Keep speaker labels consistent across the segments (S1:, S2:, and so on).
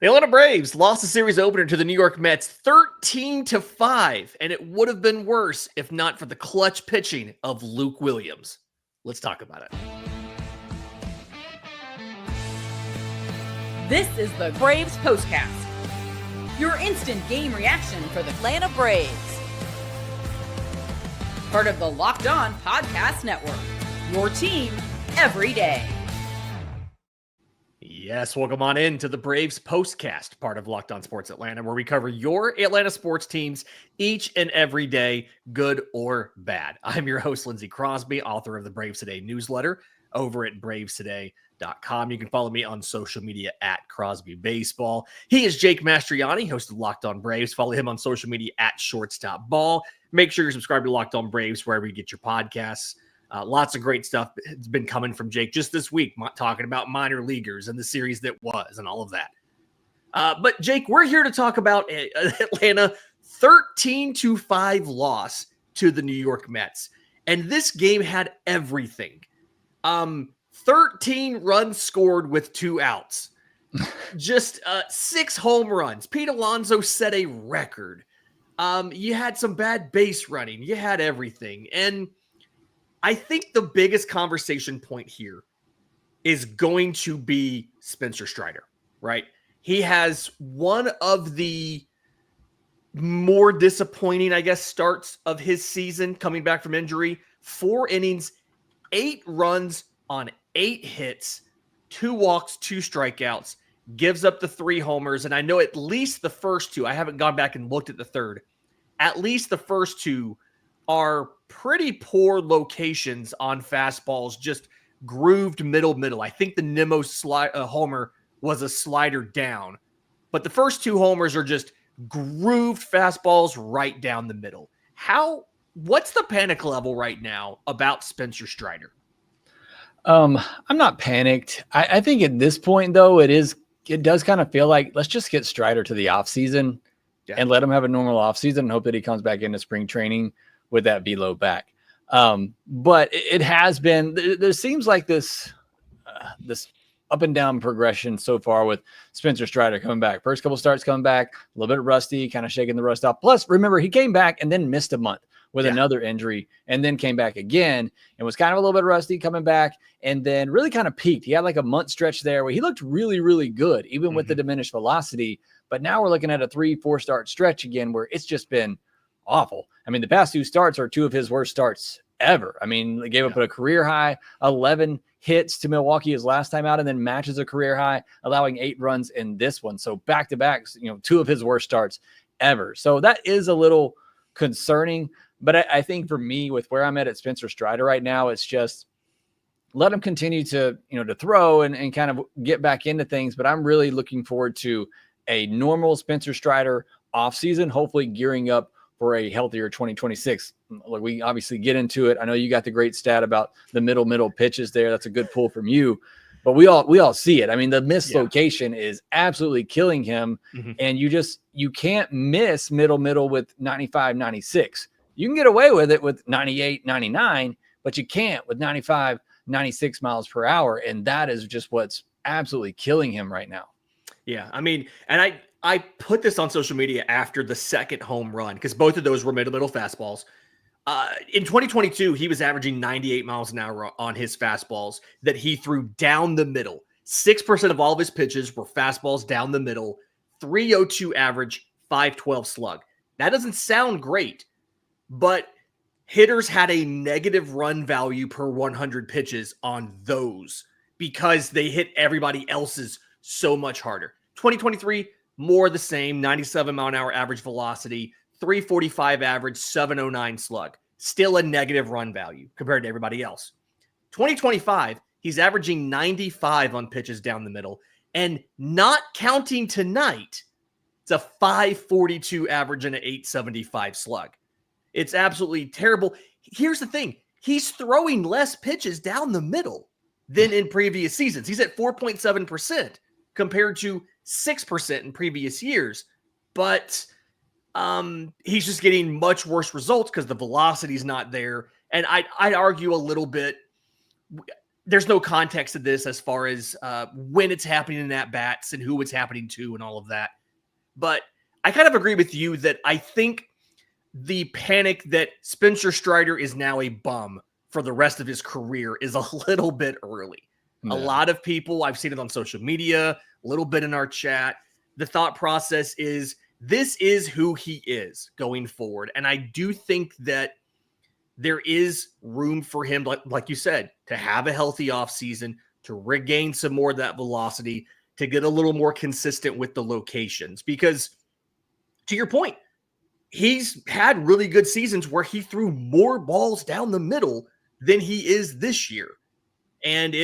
S1: The Atlanta Braves lost the series opener to the New York Mets 13-5, and it would have been worse if not for the clutch pitching of Luke Williams. Let's talk about it.
S2: This is the Braves Postcast, your instant game reaction for the Atlanta Braves. Part of the Locked On Podcast Network, your team every day.
S1: Yes, welcome on in to the Braves Postcast, part of Locked On Sports Atlanta, where we cover your Atlanta sports teams each and every day, good or bad. I'm your host, Lindsay Crosby, author of the Braves Today newsletter over at bravestoday.com. You can follow me on social media at Crosby Baseball. He is Jake Mastroianni, host of Locked On Braves. Follow him on social media at Shortstop Ball. Make sure you're subscribed to Locked On Braves wherever you get your podcasts. Lots of great stuff has been coming from Jake just this week, talking about minor leaguers and the series that was and all of that. But Jake, we're here to talk about Atlanta 13-5 loss to the New York Mets. And this game had everything. 13 runs scored with 2 outs. Just 6 home runs. Pete Alonso set a record. You had some bad base running. You had everything. And I think the biggest conversation point here is going to be Spencer Strider, right? He has one of the more disappointing, I guess, starts of his season coming back from injury. 4 innings, 8 runs on 8 hits, 2 walks, 2 strikeouts, gives up the 3 homers. And I know at least the first 2, I haven't gone back and looked at the third, at least the first 2 are pretty poor locations on fastballs, just grooved middle. I think the Nimmo homer was a slider down, but the first 2 homers are just grooved fastballs right down the middle. What's the panic level right now about Spencer Strider?
S3: I'm not panicked. I think at this point, though, it does kind of feel like let's just get Strider to the offseason and let him have a normal offseason and hope that he comes back into spring training with that velo back. But it has been, there seems like this up and down progression so far with Spencer Strider coming back. First couple starts coming back, a little bit rusty, kind of shaking the rust off. Plus, remember, he came back and then missed a month with another injury and then came back again and was kind of a little bit rusty coming back and then really kind of peaked. He had like a month stretch there where he looked really, really good, even with the diminished velocity. But now we're looking at a 3-4 start stretch again where it's just been awful. I mean, the past 2 starts are 2 of his worst starts ever. I mean, they gave up a career high 11 hits to Milwaukee his last time out and then matches a career high, allowing 8 runs in this one. So back-to-back, 2 of his worst starts ever. So that is a little concerning. But I think for me, with where I'm at Spencer Strider right now, it's just let him continue to throw and kind of get back into things. But I'm really looking forward to a normal Spencer Strider offseason, hopefully gearing up for a healthier 2026. Look, we obviously get into it. I know you got the great stat about the middle pitches there. That's a good pull from you, but we all see it. I mean, the mislocation is absolutely killing him. And you can't miss middle with 95, 96. You can get away with it with 98, 99, but you can't with 95, 96 miles per hour. And that is just what's absolutely killing him right now.
S1: Yeah. I mean, and I put this on social media after the second home run because both of those were middle fastballs. In 2022, he was averaging 98 miles an hour on his fastballs that he threw down the middle. 6% of all of his pitches were fastballs down the middle, 302 average, 512 slug. That doesn't sound great, but hitters had a negative run value per 100 pitches on those because they hit everybody else's so much harder. 2023, more the same, 97 mile an hour average velocity, 345 average, 709 slug. Still a negative run value compared to everybody else. 2025, he's averaging 95 on pitches down the middle. And not counting tonight, it's a 542 average and an 875 slug. It's absolutely terrible. Here's the thing. He's throwing less pitches down the middle than in previous seasons. He's at 4.7% compared to 6% in previous years. But he's just getting much worse results because the velocity is not there. And I'd argue a little bit there's no context to this as far as when it's happening in at bats and who it's happening to and all of that. But I kind of agree with you that I think the panic that Spencer Strider is now a bum for the rest of his career is a little bit early. Yeah. A lot of people, I've seen it on social media, a little bit in our chat. The thought process is this is who he is going forward. And I do think that there is room for him, like you said, to have a healthy offseason, to regain some more of that velocity, to get a little more consistent with the locations. Because to your point, he's had really good seasons where he threw more balls down the middle than he is this year. And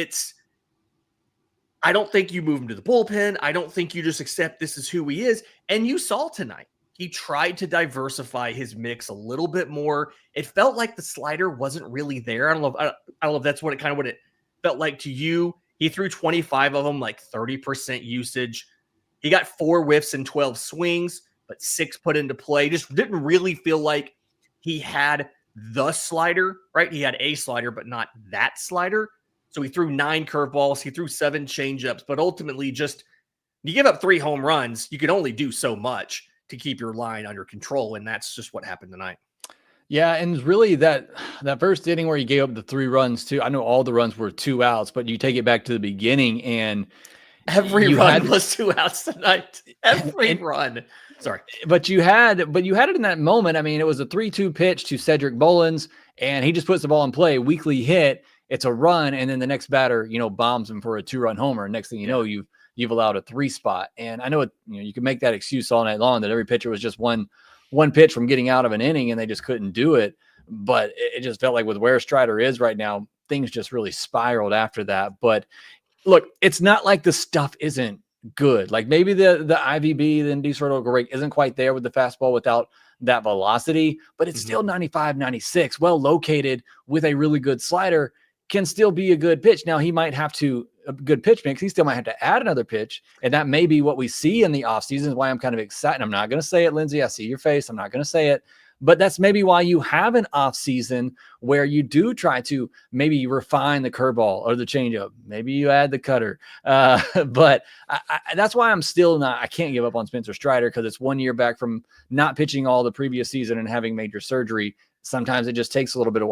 S1: I don't think you move him to the bullpen. I don't think you just accept this is who he is. And you saw tonight, he tried to diversify his mix a little bit more. It felt like the slider wasn't really there. I don't know if that's what it felt like to you. He threw 25 of them, like 30% usage. He got 4 whiffs and 12 swings, but 6 put into play. Just didn't really feel like he had the slider, right? He had a slider, but not that slider. So he threw 9 curveballs. He threw 7 changeups, but ultimately just you give up 3 home runs, you can only do so much to keep your line under control. And that's just what happened tonight.
S3: Yeah. And really that first inning where he gave up the 3 runs too, I know all the runs were 2 outs, but you take it back to the beginning and
S1: every run was 2 outs tonight. Every run. Sorry.
S3: But you had it in that moment. I mean, it was a 3-2 pitch to Cedric Mullins and he just puts the ball in play, weakly hit. It's a run. And then the next batter, bombs him for a 2-run homer. And next thing you know, you've allowed a 3 spot. And I know you can make that excuse all night long that every pitcher was just one pitch from getting out of an inning and they just couldn't do it. But it just felt like with where Strider is right now, things just really spiraled after that. But look, it's not like the stuff isn't good. Like maybe the IVB, the inducer rate isn't quite there with the fastball without that velocity, but it's still 95, 96, well located with a really good slider, can still be a good pitch. Now he might have to a good pitch mix. He still might have to add another pitch. And that may be what we see in the offseason is why I'm kind of excited. I'm not going to say it, Lindsay. I see your face. I'm not going to say it, but that's maybe why you have an offseason where you do try to maybe refine the curveball or the changeup. Maybe you add the cutter. But that's why I can't give up on Spencer Strider because it's 1 year back from not pitching all the previous season and having major surgery. Sometimes it just takes a little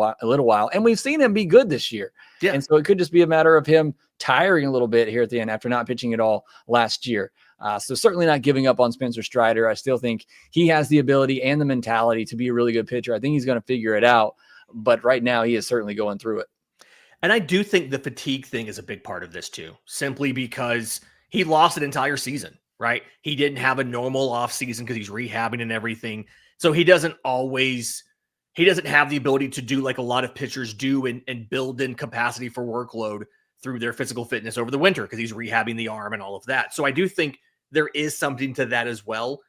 S3: while. And we've seen him be good this year. Yeah. And so it could just be a matter of him tiring a little bit here at the end after not pitching at all last year. So certainly not giving up on Spencer Strider. I still think he has the ability and the mentality to be a really good pitcher. I think he's going to figure it out. But right now he is certainly going through it.
S1: And I do think the fatigue thing is a big part of this too, simply because he lost an entire season, right? He didn't have a normal offseason because he's rehabbing and everything. So he doesn't have the ability to do like a lot of pitchers do and build in capacity for workload through their physical fitness over the winter because he's rehabbing the arm and all of that. So I do think there is something to that as well.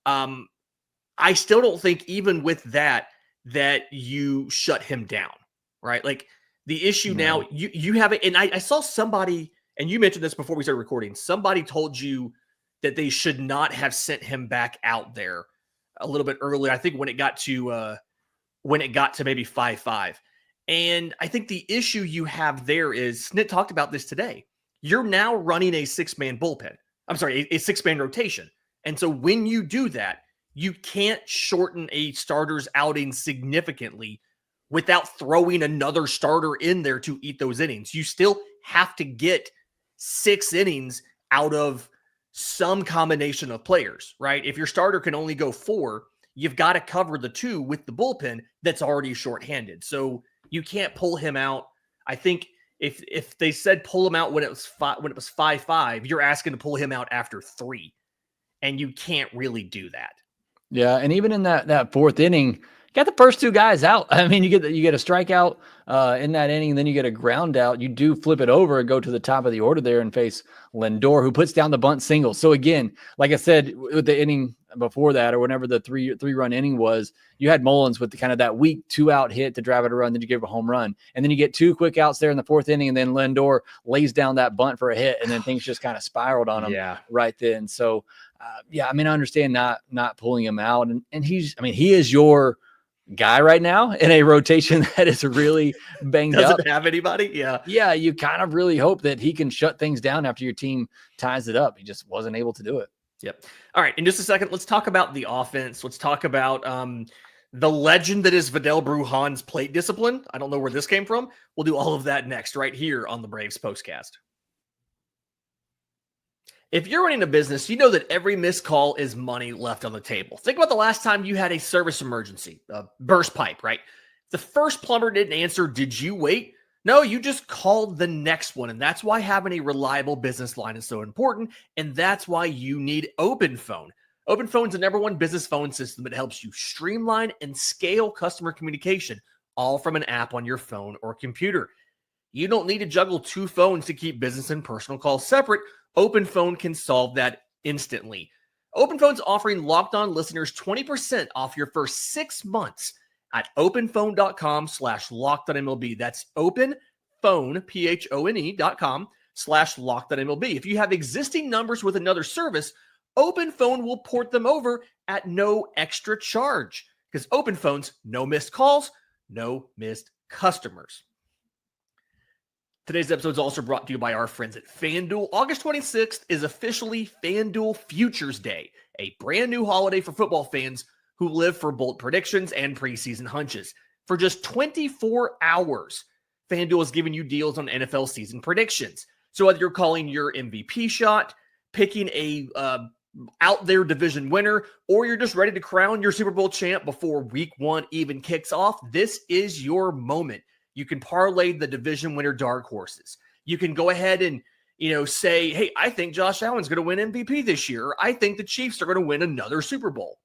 S1: I still don't think even with that you shut him down, right? Like the issue now, you have it. And I saw somebody, and you mentioned this before we started recording, somebody told you that they should not have sent him back out there a little bit earlier. I think when it got to maybe 5-5. And I think the issue you have there is, Snit talked about this today. You're now running a 6-man bullpen. I'm sorry, a 6-man rotation. And so when you do that, you can't shorten a starter's outing significantly without throwing another starter in there to eat those innings. You still have to get 6 innings out of some combination of players, right? If your starter can only go 4, you've got to cover the 2 with the bullpen that's already shorthanded. So you can't pull him out. I think if they said pull him out when it was 5-5, you're asking to pull him out after 3, and you can't really do that.
S3: Yeah, and even in that 4th inning, you got the first 2 guys out. I mean, you get a strikeout in that inning, and then you get a ground out. You do flip it over and go to the top of the order there and face Lindor, who puts down the bunt single. So again, like I said, with the inning before that, or whenever the 3-run inning was, you had Mullins with the kind of that weak 2-out hit to drive it a run, then you give a home run, and then you get 2 quick outs there in the 4th inning, and then Lindor lays down that bunt for a hit, and then things just kind of spiraled on him right then. So I mean, I understand not pulling him out, and he is your guy right now in a rotation that is really banged up.
S1: Doesn't have anybody. Yeah.
S3: Yeah. You kind of really hope that he can shut things down after your team ties it up. He just wasn't able to do it.
S1: Yep. All right. In just a second, let's talk about the offense. Let's talk about the legend that is Vidal Brujan's plate discipline. I don't know where this came from. We'll do all of that next right here on the Braves Postcast. If you're running a business, you know that every missed call is money left on the table. Think about the last time you had a service emergency, a burst pipe, right? The first plumber didn't answer. Did you wait? No, you just called the next one. And that's why having a reliable business line is so important. And that's why you need OpenPhone. OpenPhone is the #1 business phone system that helps you streamline and scale customer communication, all from an app on your phone or computer. You don't need to juggle 2 phones to keep business and personal calls separate. OpenPhone can solve that instantly. OpenPhone's offering Locked On listeners 20% off your first 6 months at openphone.com/LockedOnMLB. That's openphone, PHONE.com/LockedOnMLB. If you have existing numbers with another service, OpenPhone will port them over at no extra charge, because OpenPhone's no missed calls, no missed customers. Today's episode is also brought to you by our friends at FanDuel. August 26th is officially FanDuel Futures Day, a brand new holiday for football fans who live for bold predictions and preseason hunches. For just 24 hours, FanDuel is giving you deals on NFL season predictions. So whether you're calling your MVP shot, picking a out there division winner, or you're just ready to crown your Super Bowl champ before week 1 even kicks off, this is your moment. You can parlay the division winner dark horses. You can go ahead and, say, hey, I think Josh Allen's going to win MVP this year. Or I think the Chiefs are going to win another Super Bowl.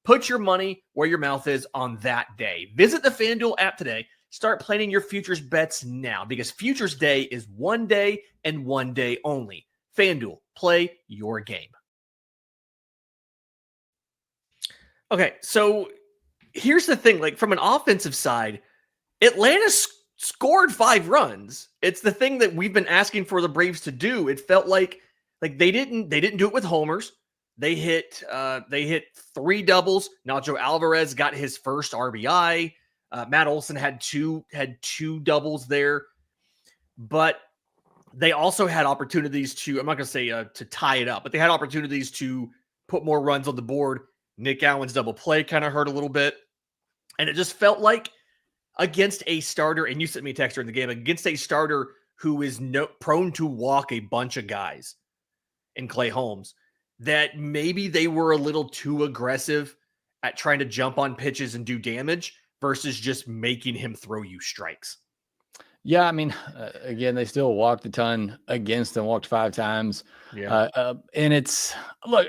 S1: Put your money where your mouth is on that day. Visit the FanDuel app today. Start planning your futures bets now, because Futures Day is one day and one day only. FanDuel, play your game. Okay, so here's the thing. Like, from an offensive side, Atlanta scored 5 runs. It's the thing that we've been asking for the Braves to do. It felt like they didn't do it with homers. They hit 3 doubles. Nacho Alvarez got his first RBI. Matt Olson had two doubles there, but they also had opportunities to, I'm not going to say to tie it up, but they had opportunities to put more runs on the board. Nick Allen's double play kind of hurt a little bit, and it just felt like against a starter, and you sent me a text during the game, against a starter who is prone to walk a bunch of guys in Clay Holmes, that maybe they were a little too aggressive at trying to jump on pitches and do damage versus just making him throw you strikes.
S3: Yeah, I mean, again, they still walked a ton against them, walked 5 times.
S1: Yeah.
S3: And it's, look,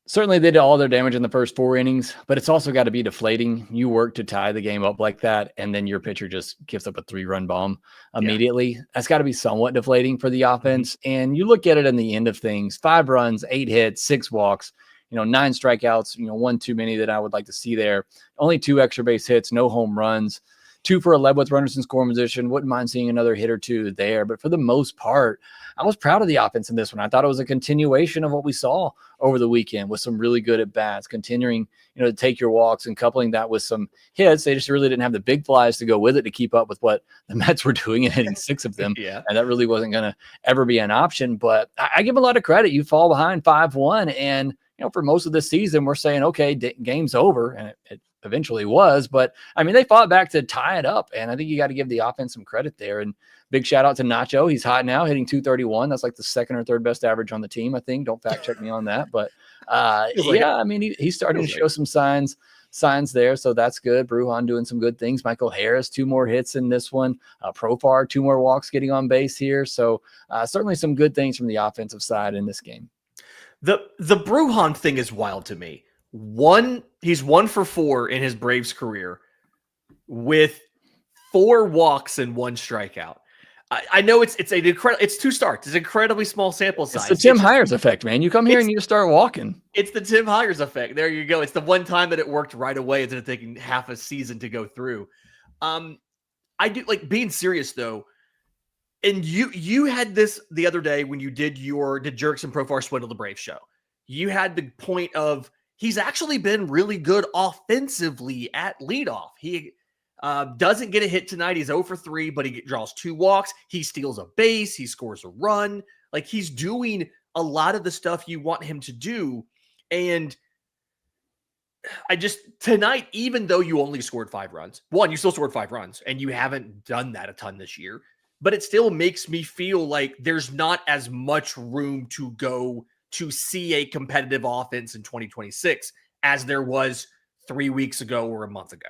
S3: certainly they did all their damage in the first 4 innings, but it's also got to be deflating. You work to tie the game up like that, and then your pitcher just gives up a 3-run bomb immediately. Yeah. That's got to be somewhat deflating for the offense. Mm-hmm. And you look at it in the end of things, 5 runs, 8 hits, 6 walks, 9 strikeouts, 1 too many that I would like to see there. Only 2 extra base hits, no home runs. 2 for 11 with runners in scoring position. Wouldn't mind seeing another hit or 2 there. But for the most part, I was proud of the offense in this one. I thought it was a continuation of what we saw over the weekend with some really good at-bats, continuing, to take your walks and coupling that with some hits. They just really didn't have the big flies to go with it to keep up with what the Mets were doing and hitting 6 of them.
S1: Yeah. And
S3: that really wasn't going to ever be an option. But I give them a lot of credit. You fall behind 5-1, and for most of the season, we're saying, okay, game's over, and it eventually was, but I mean, they fought back to tie it up, and I think you got to give the offense some credit there. And big shout out to Nacho. He's hot now, hitting 231. That's like the 2nd or 3rd best average on the team, I think. Don't fact check me on that, but I mean, he's starting to show some signs there, so that's good. Brujan doing some good things. Michael Harris, 2 more hits in this one. Profar, 2 more walks getting on base here. So certainly some good things from the offensive side in this game.
S1: The Brujan thing is wild to me. He's 1 for 4 in his Braves career with 4 walks and 1 strikeout. I know it's 2 starts. It's an incredibly small sample size.
S3: It's the Tim Hires effect, man. You come here and you just start walking.
S1: It's the Tim Hires effect. There you go. It's the one time that it worked right away instead of taking half a season to go through. I do like being serious though. And you had this the other day when you did Jerks and Profar Swindle the Brave show. You had the point of he's actually been really good offensively at leadoff. He doesn't get a hit tonight. He's 0 for 3, but he draws 2 walks. He steals a base. He scores a run. Like, he's doing a lot of the stuff you want him to do. And tonight, even though you only scored 5 runs, you still scored 5 runs, and you haven't done that a ton this year, but it still makes me feel like there's not as much room to go to see a competitive offense in 2026 as there was 3 weeks ago or a month ago.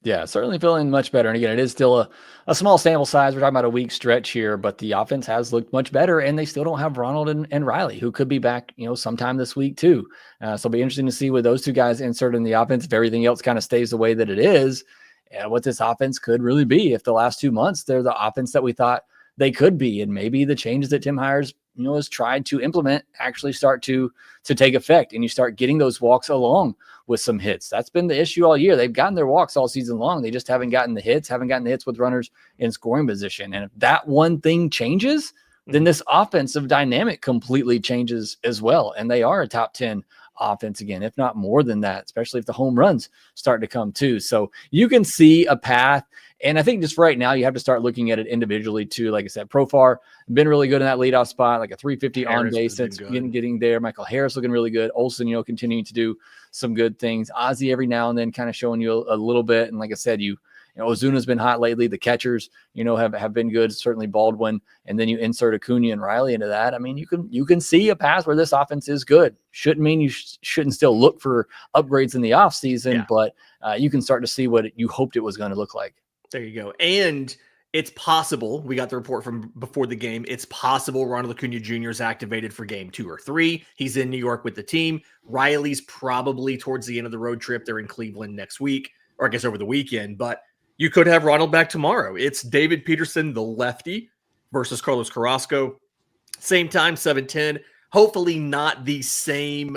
S3: Yeah, certainly feeling much better. And again, it is still a small sample size. We're talking about a week stretch here, but the offense has looked much better, and they still don't have Ronald and Riley, who could be back, sometime this week too. So it'll be interesting to see with those 2 guys inserted in the offense, if everything else kind of stays the way that it is, and what this offense could really be. If the last 2 months, they're the offense that we thought they could be, and maybe the changes that Tim Hires has tried to implement actually start to take effect, and you start getting those walks along with some hits. That's been the issue all year. They've gotten their walks all season long. They just haven't gotten the hits with runners in scoring position. And if that one thing changes, then this offensive dynamic completely changes as well. And they are a top 10 offense again, if not more than that, especially if the home runs start to come too. So you can see a path. And I think just right now, you have to start looking at it individually too. Like I said, Profar been really good in that leadoff spot, like a 350 on base. That's getting there. Michael Harris looking really good. Olsen, continuing to do some good things. Ozzie every now and then kind of showing you a little bit. And like I said, Ozuna's been hot lately. The catchers, have been good. Certainly Baldwin, and then you insert Acuna and Riley into that. I mean, you can see a path where this offense is good. Shouldn't mean you shouldn't still look for upgrades in the offseason, but you can start to see what you hoped it was going to look like.
S1: There you go. And it's possible, we got the report from before the game, it's possible Ronald Acuna Jr. is activated for game 2 or 3. He's in New York with the team. Riley's probably towards the end of the road trip. They're in Cleveland next week, or I guess over the weekend, but you could have Ronald back tomorrow. It's David Peterson, the lefty, versus Carlos Carrasco. Same time, 7:10. Hopefully not the same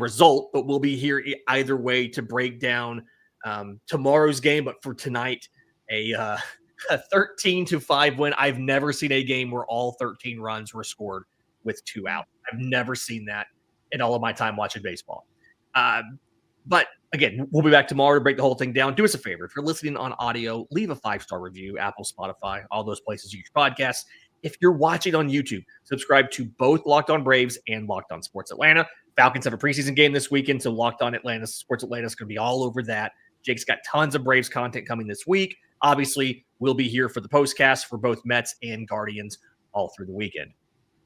S1: result, but we'll be here either way to break down tomorrow's game. But for tonight, a 13-5 win. I've never seen a game where all 13 runs were scored with 2 out. I've never seen that in all of my time watching baseball. But again, we'll be back tomorrow to break the whole thing down. Do us a favor. If you're listening on audio, leave a 5-star review, Apple, Spotify, all those places you get your podcasts. If you're watching on YouTube, subscribe to both Locked On Braves and Locked On Sports Atlanta. Falcons have a preseason game this weekend, so Locked On Atlanta, Sports Atlanta is going to be all over that. Jake's got tons of Braves content coming this week. Obviously, we'll be here for the postcast for both Mets and Guardians all through the weekend.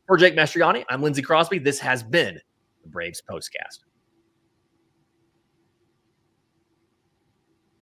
S1: For Jake Mastroianni, I'm Lindsay Crosby. This has been the Braves Postcast.